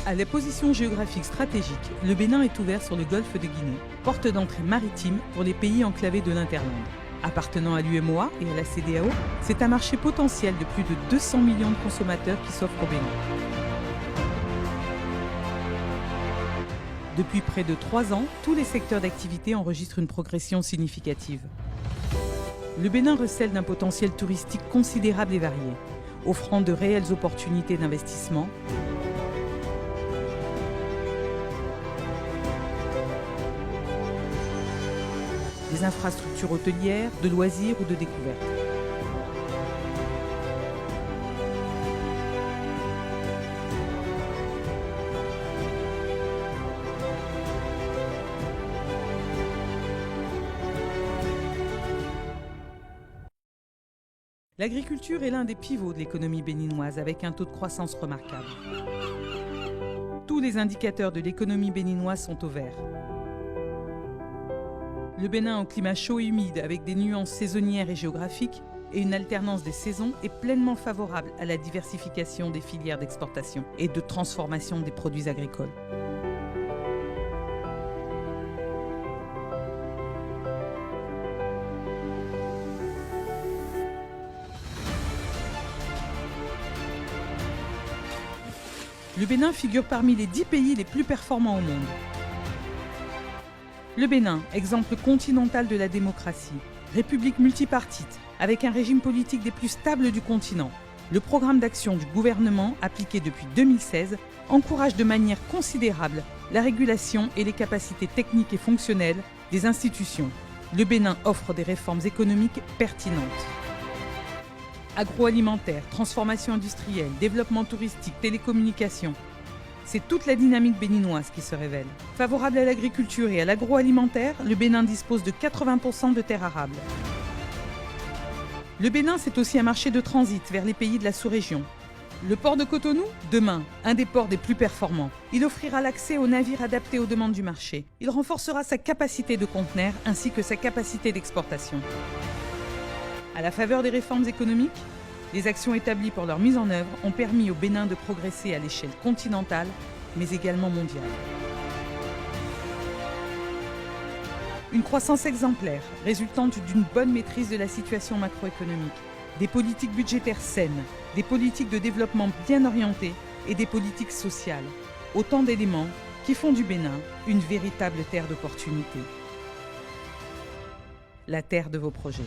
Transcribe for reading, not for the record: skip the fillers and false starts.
À la position géographique stratégique, le Bénin est ouvert sur le golfe de Guinée, porte d'entrée maritime pour les pays enclavés de l'Interland. Appartenant à l'UEMOA et à la CEDEAO, c'est un marché potentiel de plus de 200 millions de consommateurs qui s'offre au Bénin. Depuis près de 3 ans, tous les secteurs d'activité enregistrent une progression significative. Le Bénin recèle d'un potentiel touristique considérable et varié, offrant de réelles opportunités d'investissement, des infrastructures hôtelières, de loisirs ou de découvertes. L'agriculture est l'un des pivots de l'économie béninoise avec un taux de croissance remarquable. Tous les indicateurs de l'économie béninoise sont au vert. Le Bénin, au climat chaud et humide avec des nuances saisonnières et géographiques et une alternance des saisons, est pleinement favorable à la diversification des filières d'exportation et de transformation des produits agricoles. Le Bénin figure parmi les 10 pays les plus performants au monde. Le Bénin, exemple continental de la démocratie, république multipartite, avec un régime politique des plus stables du continent. Le programme d'action du gouvernement, appliqué depuis 2016, encourage de manière considérable la régulation et les capacités techniques et fonctionnelles des institutions. Le Bénin offre des réformes économiques pertinentes. Agroalimentaire, transformation industrielle, développement touristique, télécommunications. C'est toute la dynamique béninoise qui se révèle. Favorable à l'agriculture et à l'agroalimentaire, le Bénin dispose de 80% de terres arables. Le Bénin, c'est aussi un marché de transit vers les pays de la sous-région. Le port de Cotonou, demain, un des ports des plus performants. Il offrira l'accès aux navires adaptés aux demandes du marché. Il renforcera sa capacité de conteneur ainsi que sa capacité d'exportation. À la faveur des réformes économiques, les actions établies pour leur mise en œuvre ont permis au Bénin de progresser à l'échelle continentale, mais également mondiale. Une croissance exemplaire, résultante d'une bonne maîtrise de la situation macroéconomique, des politiques budgétaires saines, des politiques de développement bien orientées et des politiques sociales. Autant d'éléments qui font du Bénin une véritable terre d'opportunités. La terre de vos projets.